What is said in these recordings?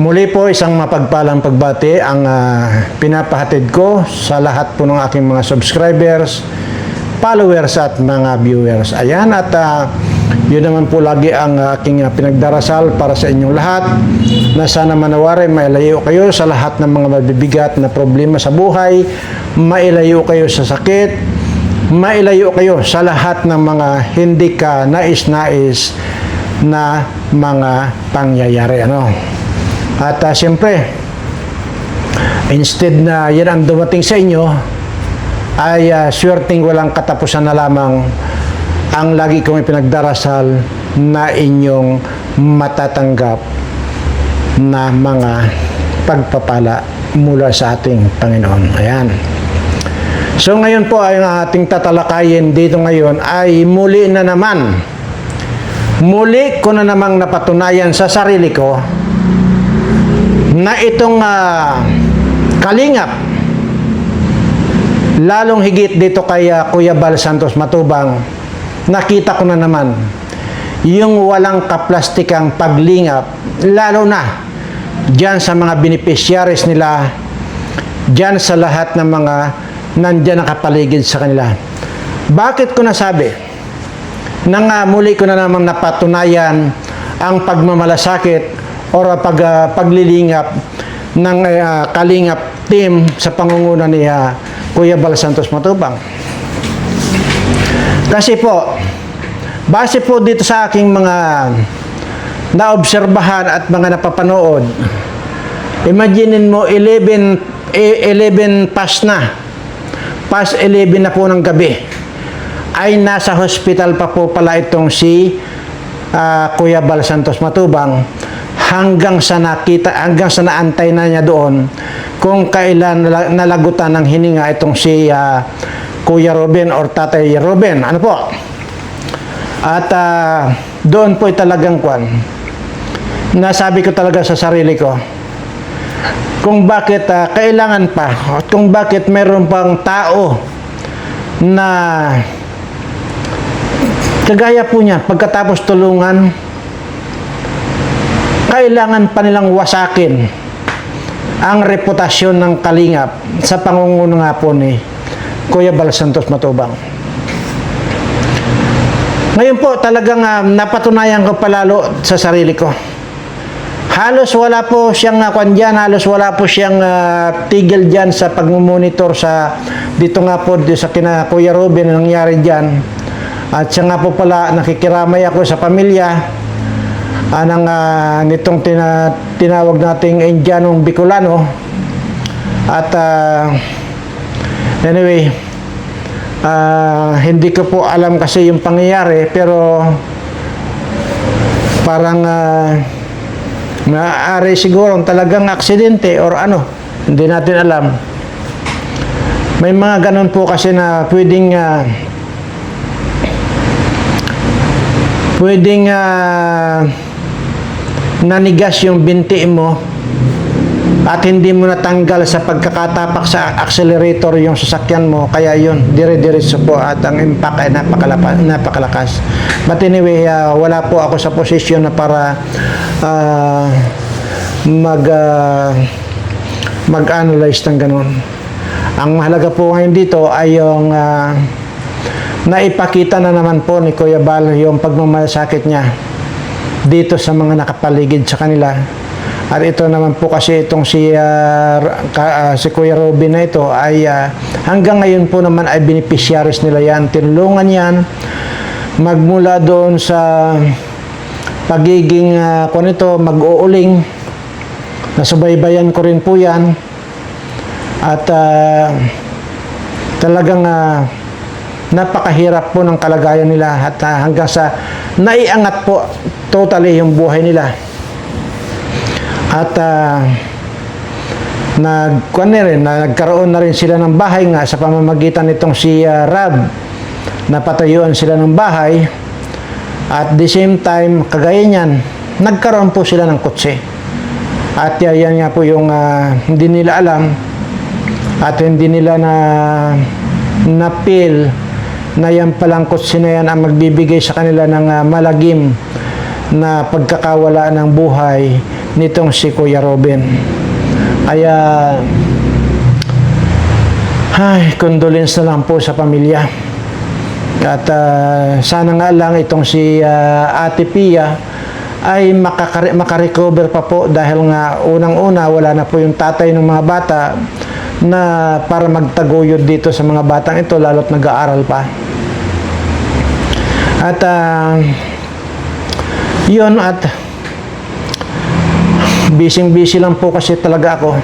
Muli po isang mapagpalang pagbati ang pinapahatid ko sa lahat po ng aking mga subscribers, followers at mga viewers. Ayan, at yun naman po lagi ang aking pinagdarasal para sa inyong lahat, na sana manawari mailayo kayo sa lahat ng mga mabibigat na problema sa buhay, mailayo kayo sa sakit, mailayo kayo sa lahat ng mga hindi ka nais-nais na mga pangyayari. At siyempre, instead na yan ang dumating sa inyo, ay swerteng walang katapusan na lamang ang lagi kong ipinagdarasal na inyong matatanggap na mga pagpapala mula sa ating Panginoon. Ayan. So ngayon po ay ating tatalakayin dito ngayon ay muli ko na namang napatunayan sa sarili ko na itong kalingap, lalong higit dito kay Kuya Bal Santos Matubang, nakita ko na naman yung walang kaplastikang paglingap, lalo na dyan sa mga beneficiaries nila, dyan sa lahat ng mga nandyan nakapaligid sa kanila. Bakit ko nasabi? Nang muli ko na naman napatunayan ang pagmamalasakit o paglilingap ng kalingap team sa pangunguna ni Kuya Bal Santos Matubang. Kasi po, base po dito sa aking mga naobserbahan at mga napapanood, imaginin mo 11 past 11 na po ng gabi, ay nasa hospital pa po pala itong si Kuya Bal Santos Matubang, hanggang sa naantay na niya doon kung kailan nalagutan ng hininga itong si Kuya Ruben or Tatay Ruben. Ano po? At doon po talagang nasabi ko talaga sa sarili ko kung bakit kailangan pa at kung bakit mayroon pang tao na kagaya po niya, pagkatapos tulungan, kailangan pa nilang wasakin ang reputasyon ng kalingap sa pangunguna nga po ni Kuya Bal Santos Matubang. Ngayon po talagang napatunayan ko palalo sa sarili ko. Halos wala po siyang halos wala po siyang tigil dyan sa pagmumonitor sa dito nga po sa kina Kuya Ruben nangyari dyan. At siya nga po pala nakikiramay ako sa pamilya nitong tinawag nating Indianong Bicolano. At anyway, hindi ko po alam kasi yung pangyayari, pero parang maaari siguro talagang aksidente or hindi natin alam. May mga ganun po kasi na pwedeng nanigas yung binti mo at hindi mo natanggal sa pagkakatapak sa accelerator yung sasakyan mo, kaya yun, dire-diretso po at ang impact ay napakalakas. But anyway, wala po ako sa posisyon na para mag-analyze ng ganun. Ang mahalaga po ngayon dito ay yung naipakita na naman po ni Kuya Bal yung pagmamalasakit niya dito sa mga nakapaligid sa kanila. At ito naman po kasi itong si Kuya Ruben na ito ay hanggang ngayon po naman ay beneficiaries nila yan. Tinulungan yan magmula doon sa pagiging mag-uuling. Nasubaybayan ko rin po yan. At talagang napakahirap po ng kalagayan nila at hanggang sa naiangat po totally yung buhay nila. At nagkaroon na rin sila ng bahay nga sa pamamagitan nitong si Rab. Napatayuan sila ng bahay at the same time, kagaya niyan, nagkaroon po sila ng kotse. At yan nga po yung hindi nila alam at hindi nila na-feel na yan palang kotse na yan ang magbibigay sa kanila ng malagim na pagkakawala ng buhay nitong si Kuya Robin. Kaya condolence na lang po sa pamilya. At sana nga lang itong si Ate Pia ay makarecover pa po, dahil nga unang-una wala na po yung tatay ng mga bata na para magtaguyod dito sa mga batang ito, lalo't nag-aaral pa. At yun, at busy lang po kasi talaga ako.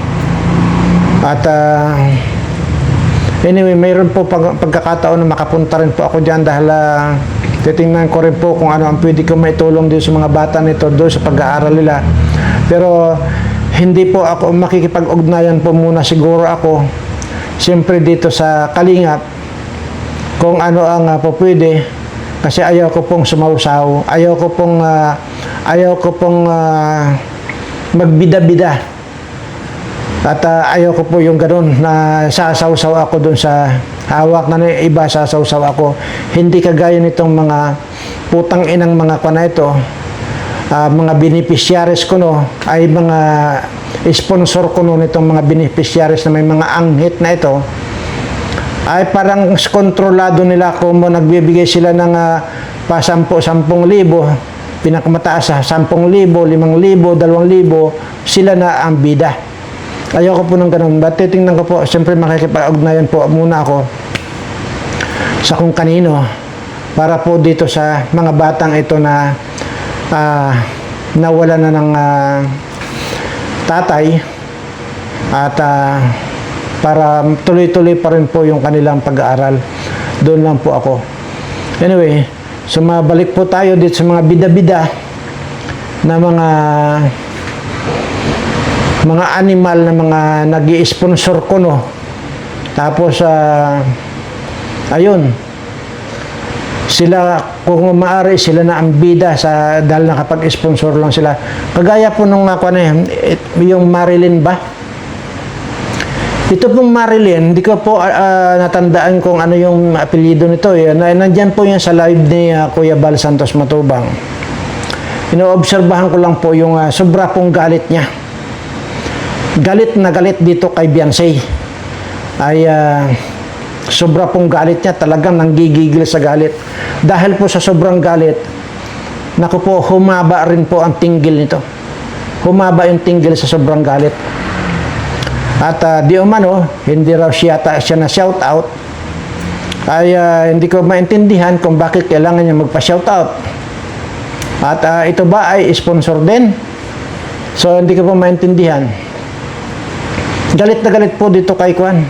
At anyway, mayroon po pagkakataon na makapunta rin po ako dyan, dahil titingnan ko rin po kung ano ang pwede ko maitulong din sa mga bata nito doon sa pag-aaral nila. Pero hindi po ako makikipag-ugnayan po muna siguro ako, siyempre dito sa Kalingap, kung ano ang po pwede, kasi ayaw ko pong sumausaw, ayaw ko pong magbida-bida. At ayaw ko po yung ganun na sasawsaw ako dun sa hawak na ng iba, sasawsaw ako. Hindi kagaya nitong mga putang inang mga na ito, mga beneficiaries ko no, ay mga sponsor ko no nitong mga beneficiaries na may mga anghit na ito, ay parang kontrolado nila kung nagbibigay sila ng pa 10,000, pinakamataas sa 10,000, 5,000, 2,000, sila na ang bida. Ayoko po ng ganun. But titingnan ko po, siyempre makikipag-ugnayan po muna ako sa kung kanino, para po dito sa mga batang ito na nawala na ng tatay, at para tuloy-tuloy pa rin po yung kanilang pag-aaral. Doon lang po ako. Anyway, so mabalik po tayo dito sa mga bida-bida na mga animal na mga nag-i-sponsor ko no. Tapos ayun, sila kung maaari sila na ang bida sa dahil nakapag-sponsor lang sila. Kagaya po nung yung Marilyn ba? Ito pong Marilyn, hindi ko po natandaan kung ano yung apelyido nito. Nandyan po yan sa live ni Kuya Bal Santos Matubang. Inoobserbahan ko lang po yung sobra pong galit niya. Galit na galit dito kay Beyonce. Ay sobra pong galit niya, talagang nanggigigil sa galit. Dahil po sa sobrang galit, naku po, humaba rin po ang tinggil nito. Humaba yung tinggil sa sobrang galit. At di umano, hindi raw siya na shout out. Ay hindi ko maintindihan kung bakit kailangan niya magpa-shout out. At ito ba ay sponsor din? So hindi ko po maintindihan. Galit na galit po dito kay Kwan.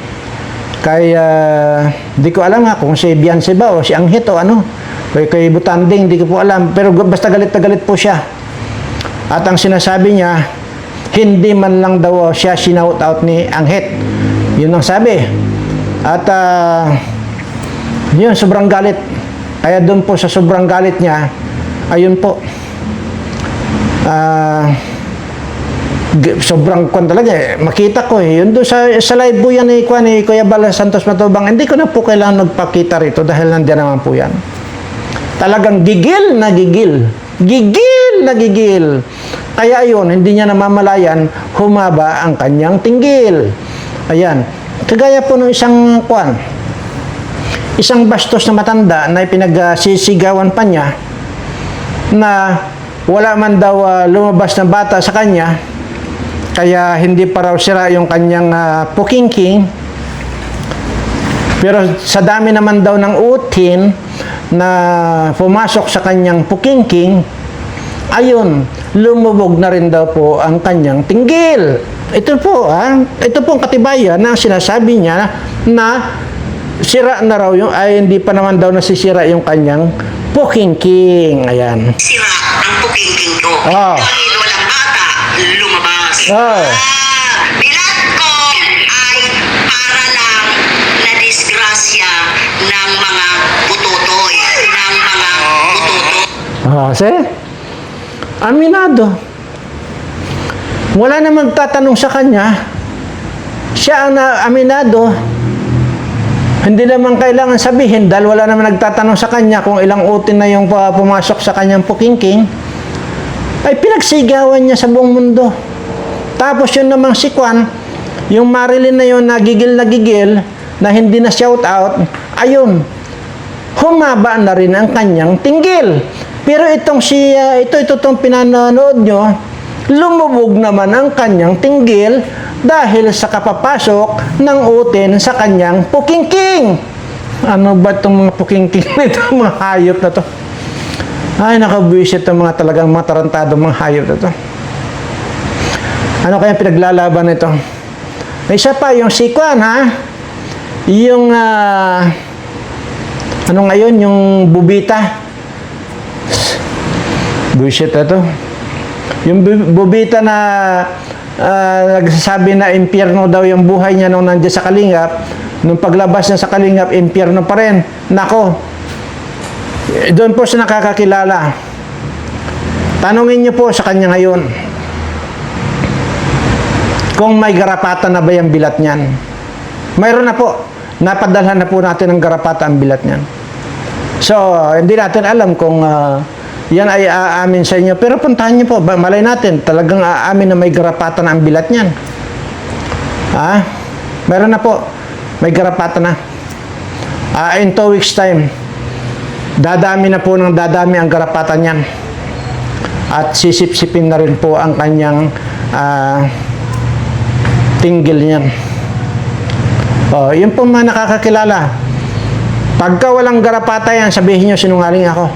Di ko alam nga kung si Beyonce ba o si Anghit o ano. Kay Butanding, di ko po alam. Pero basta galit na galit po siya. At ang sinasabi niya, hindi man lang daw siya sinout out ni Anghit. Yun ang sabi. At yun, sobrang galit. Kaya doon po sa sobrang galit niya, ayun po. Sobrang kwan talaga makita ko yun doon sa live po yan ni Kuya Bal Santos Matubang. Hindi ko na po kailangan magpakita rito dahil nandiyan naman po yan. Talagang gigil na gigil, kaya ayun, hindi niya namamalayan, humaba ang kanyang tinggil. Ayan, kagaya po ng isang bastos na matanda na ipinagsisigawan pa niya na wala man daw lumabas na bata sa kanya, kaya hindi pa raw sira yung kanyang pukingking. Pero sa dami naman daw ng utin na pumasok sa kanyang pukingking, ayun, lumubog na rin daw po ang kanyang tinggil. Ito po ang katibayan na sinasabi niya na sira na raw yung, ay hindi pa naman daw nasisira yung kanyang pukingking. Ayan. Sira ang pukingking ko. Oh. Dahil walang bata lumabas. Oh. Bilat ko ay para lang na disgrasya ng mga pututoy. Kasi aminado. Wala na magtatanong sa kanya. Siya ang aminado. Hindi naman kailangan sabihin dahil wala naman nagtatanong sa kanya kung ilang utin na yung pumasok sa kanyang pukingking. ay pinagsigawan niya sa buong mundo. Tapos yun namang si Kwan, yung Marilyn na yun, nagigil na hindi na shout out, ayun, humaba na rin ang kanyang tinggil. Pero itong itong pinanonood nyo, lumubog naman ang kanyang tinggil dahil sa kapapasok ng utin sa kanyang pukingking. Ano ba itong mga pukingking na ito, mga hayop na to? Ay, nakabwisit ang mga talagang mga tarantado mga hayop na to. Ano kaya pinaglalaban nito? May isa pa, yung sikwan, ha? Yung, ano ngayon, yung bubita. Bullshit na to. Yung bubita na nagsasabi na impyerno daw yung buhay niya nung nandiyan sa Kalingap, nung paglabas niya sa Kalingap, impyerno pa rin. Nako, doon po siya nakakakilala. Tanungin niyo po sa kanya ngayon kung may garapatan na ba yung bilat niyan. Mayroon na po. Napadalhan na po natin ng garapatan ang bilat niyan. So, hindi natin alam kung yan ay aamin sa inyo. Pero puntahan niyo po. Malay natin, talagang aamin na may garapatan na ang bilat niyan. Mayroon na po. May garapatan na. In 2 weeks time, dadami na po ng dadami ang garapatan niyan. At sisip-sipin na rin po ang kanyang tinggil niyan. Yun po mga nakakakilala. Pagka walang garapata yan, sabihin nyo sinungaling ako.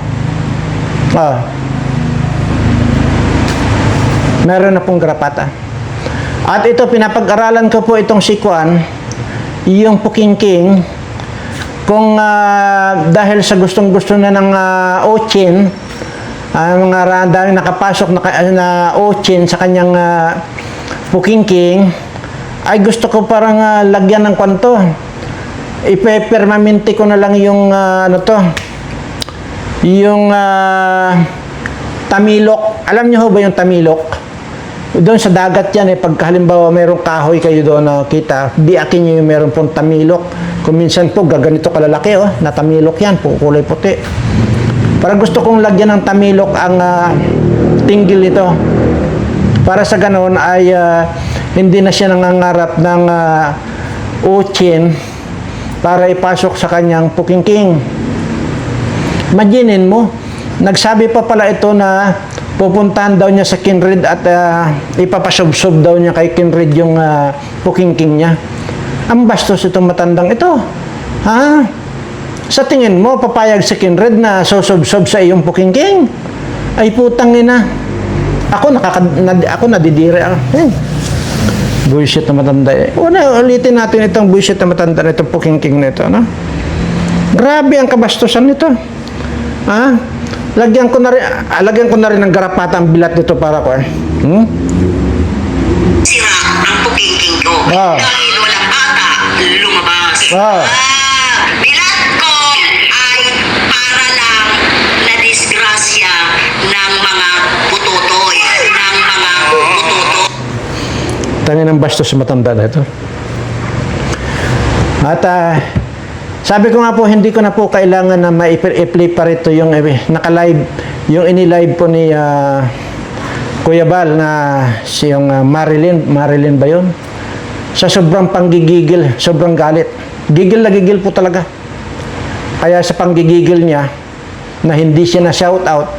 Meron na pong garapata. At ito, pinapag-aralan ko po itong si Kwan, yung pukingking, kung dahil sa gustong-gusto na ng Ochin, mga daming nakapasok na Ochin sa kanyang pukingking, ay gusto ko parang lagyan ng kwanto. Ipe-permanente ko na lang yung yung tamilok. Alam niyo ho ba yung tamilok? Doon sa dagat yan pagka halimbawa mayroong kahoy kayo doon nakita, biakin niyo yung mayroong pong tamilok. Kung minsan po gaganito kalalaki na tamilok yan, kulay puti. Parang gusto kong lagyan ng tamilok ang tinggil nito. Para sa ganoon ay hindi na siya nangangarap ng Ochin para ipasok sa kanyang pukingking. Imaginin mo, nagsabi pa pala ito na pupuntahan daw niya sa Kinrid at ipapasubsob daw niya kay Kinrid yung pukingking niya. Ang bastos itong matandang ito. Sa tingin mo, papayag si Kinrid na susubsob sa iyong pukingking? Ay putang ina. Ako nadidire. Bullshit na matanda ulitin natin itong bullshit na matanda na itong pukingking na ito, no? Grabe ang kabastusan nito. Lagyan ko na rin ng garapata ang bilat nito para ko. Sira ang pukingking ko. Dahil walang bata lumabas. Bilat ko ay para lang na disgrasya ng mga pututoy. Tangin ng bastos sa matanda na ito. At sabi ko nga po, hindi ko na po kailangan na ma-play pa rito yung naka-live, yung ini-live po ni Kuya Bal na yung Marilyn ba yun? Sa sobrang panggigigil, sobrang galit. Gigil na gigil po talaga. Kaya sa panggigigil niya, na hindi siya na shout out,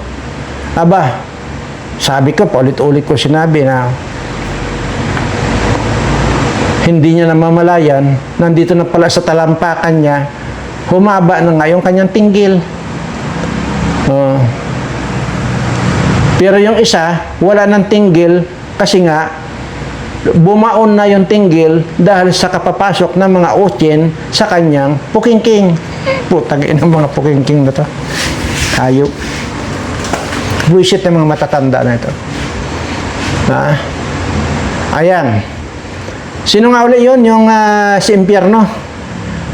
sabi ko, paulit-ulit ko sinabi na hindi niya namamalayan, nandito na pala sa talampakan niya, humaba na nga yung kanyang tinggil. Pero yung isa, wala ng tinggil kasi nga, bumaon na yung tinggil dahil sa kapapasok ng mga Ochin sa kanyang pukingking. Putang ina ng mga pukingking na to. Hayop. Buisit ng mga matatanda na ito. Ayan. Sino nga ulit yun? Yung si impyerno.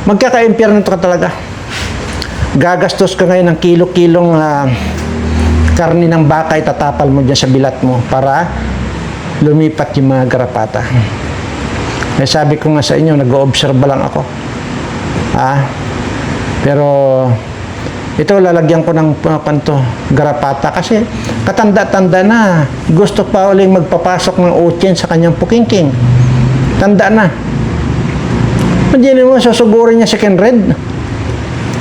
Magkaka-impyerno ito ka talaga. Gagastos ka ngayon ng kilo-kilong karni ng baka, itatapal mo dyan sa bilat mo para lumipat yung mga garapata. Sabi ko nga sa inyo, nag-o-observe lang ako. Pero Ito, lalagyan ko ng garapata kasi katanda-tanda na. Gusto pa uling magpapasok ng utyen sa kanyang pukingking. Tanda na. Hindi mo, susugurin niya si Kenred.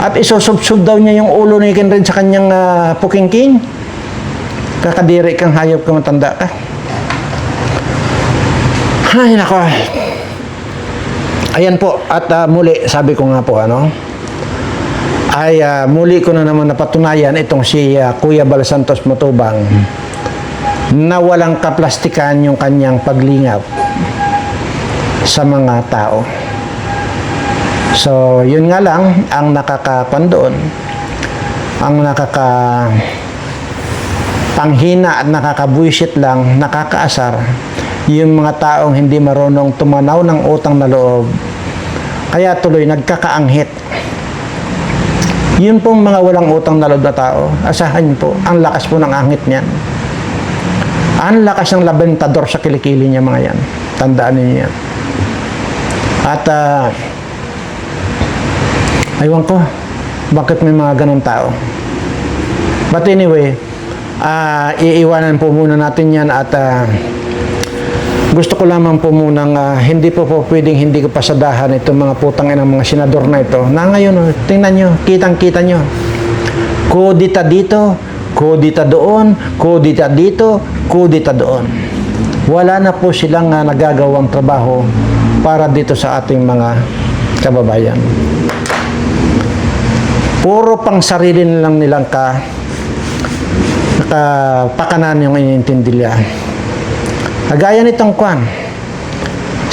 At isusubsub daw niya yung ulo ni Kenred sa kanyang pukingking. Kakadiri kang hayop kang matanda ka. Ay, nako. Ayan po. At muli, sabi ko nga po, muli ko na naman napatunayan itong si Kuya Bal Santos Matubang na walang kaplastikan yung kanyang paglingap sa mga tao. So, yun nga lang, ang nakakapan doon, ang panghina at nakakabuisit lang, nakakaasar, yung mga taong hindi marunong tumanaw ng utang na loob, kaya tuloy nagkakaanghit. Yun pong mga walang utang na loob na tao, asahan po, ang lakas po ng anghit niyan. Ang lakas ng labentador sa kilikili niya mga yan. Tandaan niyo yan. At, aywan ko, bakit may mga ganun tao? But anyway, iiwanan po muna natin yan at gusto ko lamang po munang hindi po pwedeng hindi ko pasadahan itong mga putang ng mga senador na ito na ngayon, tingnan nyo, kitang-kita nyo, kudita dito, kudita doon, kudita dito, kudita doon. Wala na po silang nagagawang trabaho para dito sa ating mga kababayan. Puro pang sarili lang nilang pakanan yung inintindi nila. Kagaya nitong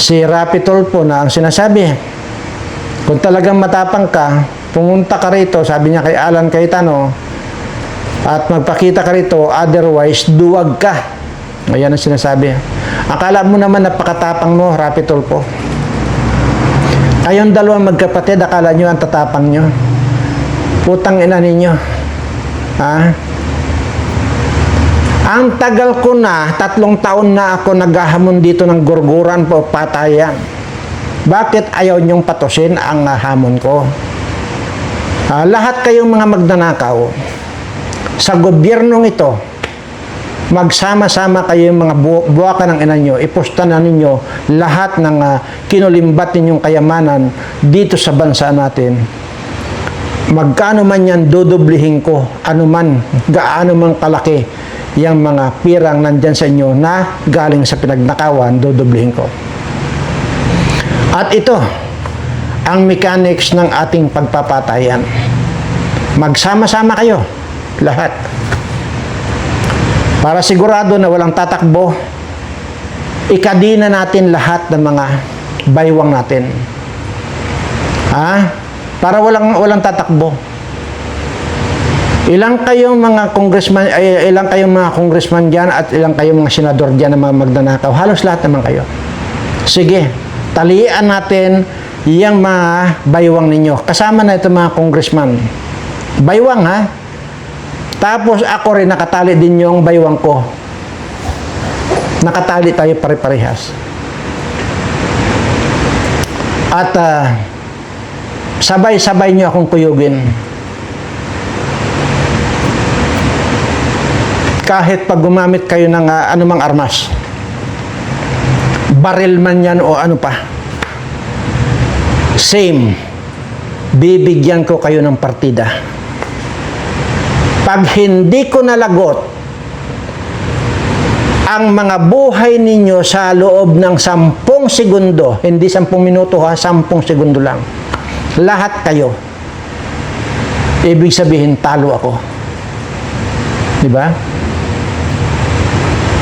si Rapi Tulfo na ang sinasabi, kung talagang matapang ka, pumunta ka rito, sabi niya kay Alan Cayetano, at magpakita ka rito, otherwise, duwag ka. Ayan ang sinasabi. Akala mo naman napakatapang mo, Rapi Tulfo. Kayong dalawang magkapatid, akala nyo ang tatapang nyo. Putang ina ninyo. Ang tagal ko na, 3 taon na ako naghahamon dito ng gurguran po, patayan. Bakit ayaw niyong patusin ang hamon ko? Lahat kayong mga magnanakaw, sa gobyernong ito, magsama-sama kayong mga buwakan ng ina nyo, ipusta na ninyo lahat ng kinulimbat ninyong kayamanan dito sa bansa natin. Magkano man yan, dodoblihin ko, anuman, gaano man kalaki, yung mga pirang nandyan sa inyo na galing sa pinagnakawan, dodoblihin ko. At ito, ang mechanics ng ating pagpapatayan. Magsama-sama kayo, lahat. Para sigurado na walang tatakbo, ikadina natin lahat ng mga baywang natin. Para walang tatakbo. Ilang kayong mga congressman diyan at ilang kayong mga senador diyan na mga magnanakaw? Halos lahat naman kayo. Sige, talian natin yung mga baywang ninyo. Kasama na ito mga congressman. Baywang Tapos ako rin nakatali din yung baywang ko. Nakatali tayo pare-parehas. At sabay-sabay nyo akong kuyugin. Kahit pag gumamit kayo ng anumang armas, baril man yan o ano pa, same, bibigyan ko kayo ng partida. Pag hindi ko nalagot ang mga buhay ninyo sa loob ng 10 segundo, hindi 10 minuto 10 segundo lang, lahat kayo, ibig sabihin talo ako. Diba?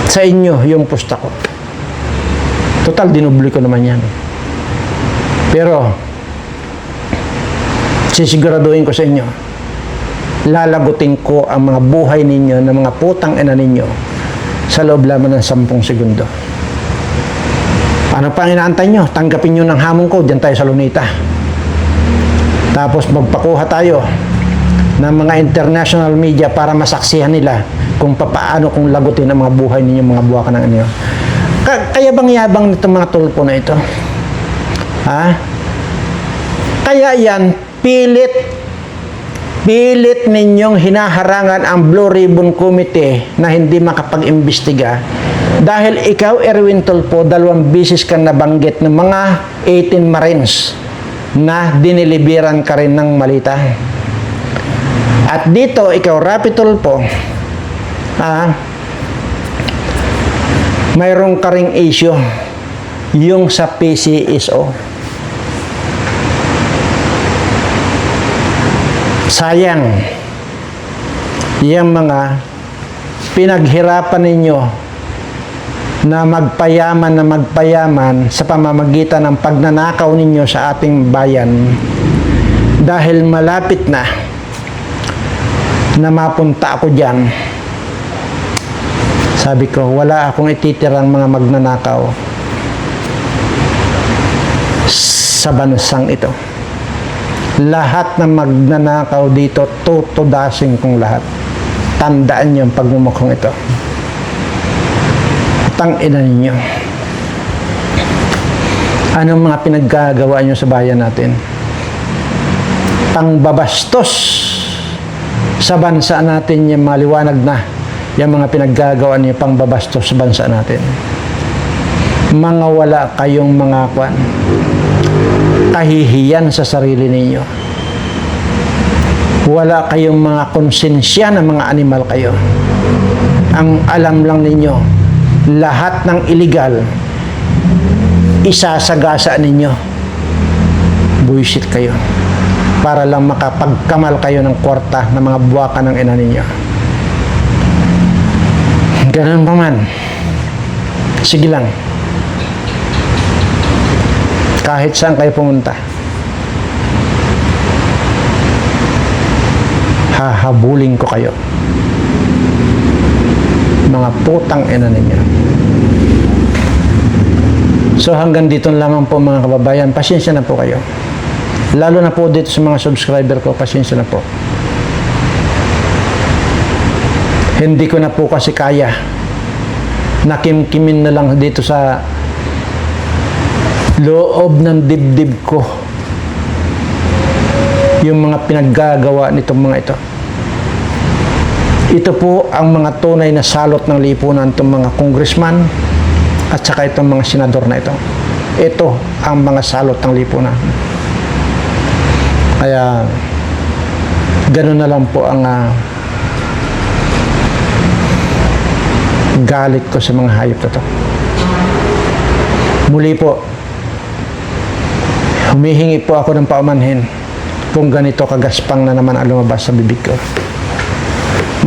Sa inyo yung pusta ko. Total, dinubli ko naman yan. Pero, sisiguraduhin ko sa inyo, lalagutin ko ang mga buhay ninyo ng mga putang ina ninyo sa loob lamang ng 10 segundo. Ano pang inaantay nyo? Tanggapin nyo ng hamon ko, dyan tayo sa Lunita. Tapos magpakuha tayo ng mga international media para masaksihan nila kung paano kung lagutin ang mga buhay ninyo, mga buwakan ng inyo. Kaya bang yabang nitong mga Tulfo na ito? Kaya yan, pilit pilit ninyong hinaharangan ang Blue Ribbon Committee na hindi makapag-imbestiga dahil ikaw, Erwin Tulfo, 2 beses kang nabanggit ng mga 18 Marines na diniliberan ka rin ng malita. At dito, ikaw, Rapi Tulfo, mayroong ka ring issue, yung sa PCSO. Sayang, yung mga pinaghirapan ninyo na magpayaman sa pamamagitan ng pagnanakaw ninyo sa ating bayan, dahil malapit na mapunta ako dyan, sabi ko, wala akong ititirang mga magnanakaw sa bansang ito. Lahat ng magnanakaw dito, tutudasin kong lahat. Tandaan niyo ang pagmumukhang ito. Tangina ninyo. Anong mga pinaggagawa niyo sa bayan natin? Pangbabastos sa bansa natin, yung maliwanag na yung mga pinaggagawa niyo, pangbabastos sa bansa natin. Mga wala kayong mga kahihiyan sa sarili ninyo. Wala kayong mga konsensya na mga animal kayo. Ang alam lang ninyo, lahat ng illegal, isasagasa ninyo. Buisit kayo. Para lang makapagkamal kayo ng kwarta ng mga buwaka ng ina ninyo. Ganun pa man. Sige lang. Kahit saan kayo pumunta, hahabulin ko kayo. Mga putang ina ninyo. So hanggang dito lamang po mga kababayan, pasensya na po kayo. Lalo na po dito sa mga subscriber ko, pasensya na po. Hindi ko na po kasi kaya nakimkimin na lang dito sa loob ng dibdib ko yung mga pinaggagawa nitong mga ito. Ito po ang mga tunay na salot ng lipunan, itong mga congressman at saka itong mga senador na ito. Ito ang mga salot ng lipunan. Kaya ganun na lang po ang galit ko sa mga hayop na ito. Muli po, humihingi po ako ng paumanhin kung ganito kagaspang na naman ang lumabas sa bibig ko.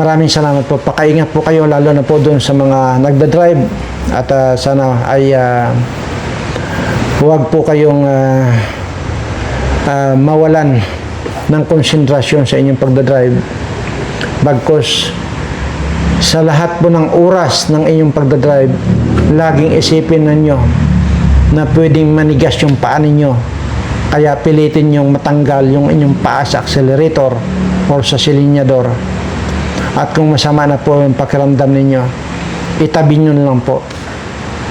Maraming salamat po. Pakaingat po kayo, lalo na po doon sa mga nagdadrive, at sana ay huwag po kayong mawalan ng konsentrasyon sa inyong pagdadrive. Bagkus sa lahat po ng oras ng inyong pagdadrive, laging isipin ninyo na pwedeng manigas yung paa ninyo. Kaya pilitin yung matanggal yung inyong paa sa accelerator or sa silinyador. At kung masama na po yung pakiramdam ninyo, itabi nyo lang po.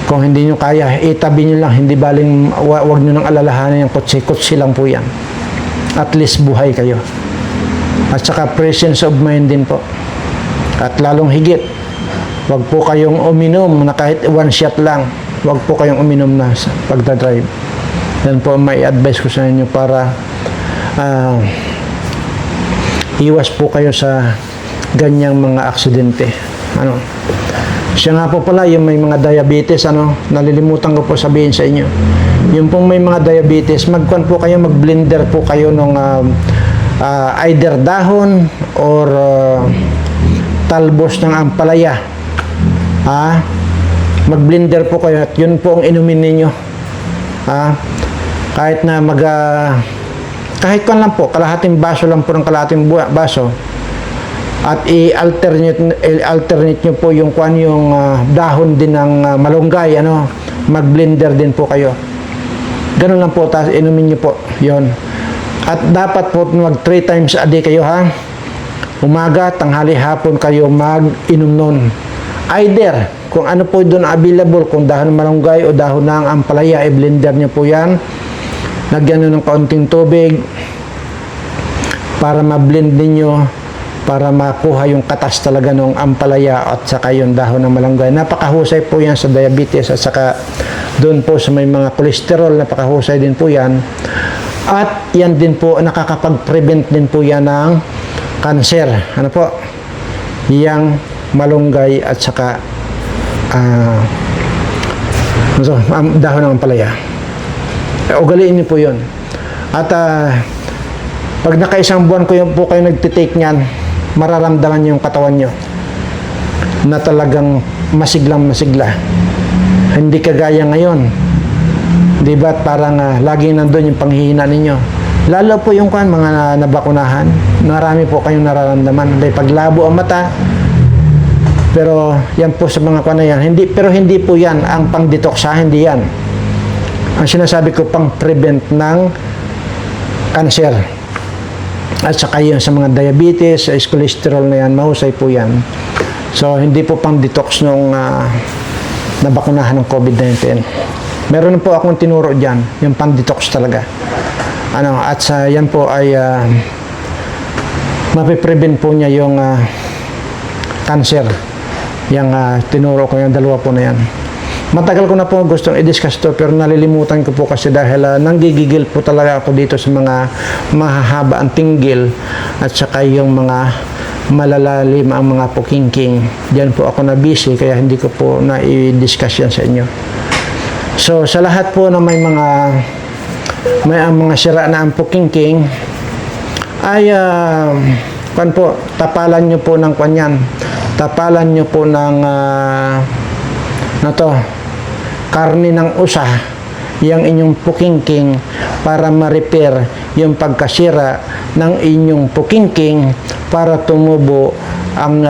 Kung hindi nyo kaya, itabi nyo lang. Hindi baling, wag nyo nang alalahanin yung kutsi lang po yan. At least buhay kayo. At saka presence of mind din po. At lalong higit, wag po kayong uminom na kahit 1 shot lang. Wag po kayong uminom na sa pagdadrive. Yan po may advice ko sa inyo para iwas po kayo sa ganyang mga aksidente. Siya nga po pala, yung may mga diabetes, nalilimutan ko po sabihin sa inyo. Yung pong may mga diabetes, mag-blender po kayo ng either dahon or talbos ng ampalaya. Mag-blender po kayo at yun po ang inumin ninyo. Kahit na kahit kan lang po, kalahating baso lang po ng kalahating baso, at i-alternate nyo po yung dahon din ng malunggay, mag-blender din po kayo. Ganun lang po, tapos inumin nyo po yon. At dapat po mag 3 times a day kayo, umaga, tanghali, hapon kayo mag-inom nun. Either kung ano po doon available, kung dahon ng malunggay o dahon ng ampalaya, i-blender nyo po yan. Lagyan nyo ng kaunting tubig. para ma-blend ninyo, para makuha yung katas talaga ng ampalaya at saka yung dahon ng malunggay. Napakahusay po yan sa diabetes at saka doon po sa may mga cholesterol, napakahusay din po yan. At yan din po, nakakapag-prevent din po yan ng cancer. Ano po? Yang malunggay at saka dahon ng ampalaya. Ugaliin niyo po yun. At pag nakaisang buwan po kayo nagtitake niyan, mararamdaman niyo yung katawan niyo na talagang masiglang masigla. Hindi kagaya ngayon. Di ba parang laging nandun yung panghihina ninyo. Lalo po yung mga nabakunahan. Marami po kayong nararamdaman. Dahil paglabo ang mata, pero yan po sa mga na yan. Pero hindi po yan ang pang-detox, hindi yan. Ang sinasabi ko, pang-prevent ng cancer. At saka yun sa mga diabetes, cholesterol na yan, mahusay po yan. So, hindi po pang-detox nung nabakunahan ng COVID-19. Meron po akong tinuro dyan, yung pang-detox talaga. At sa yan po ay mapiprevent po niya yung cancer. Yung tinuro ko yung dalawa po na yan. Matagal ko na po gustong i-discuss to pero nalilimutan ko po kasi dahil nanggigigil po talaga ako dito sa mga mahahaba ang tinggil at saka yung mga malalalim ang mga pukingking. Diyan po ako na busy kaya hindi ko po na i-discuss yan sa inyo. So sa lahat po na may mga sira na ang pukingking ay tapalan nyo po ng kanyan. Tapalan nyo po ng karne ng usa yung inyong pukingking para ma-repair yung pagkasira ng inyong pukingking para tumubo ang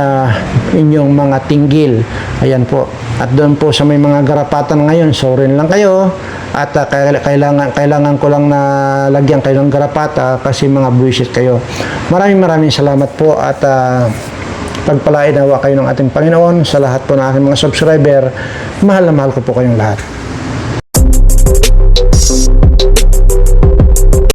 inyong mga tinggil. Ayan po. At doon po sa may mga garapatan ngayon, sorry lang kayo at kailangan ko lang na lagyan kayo ng garapata kasi mga buwisit kayo. Maraming salamat po at pagpalain nawa kayo ng ating Panginoon sa lahat po ng aking mga subscriber. Mahal na mahal ko po kayong lahat.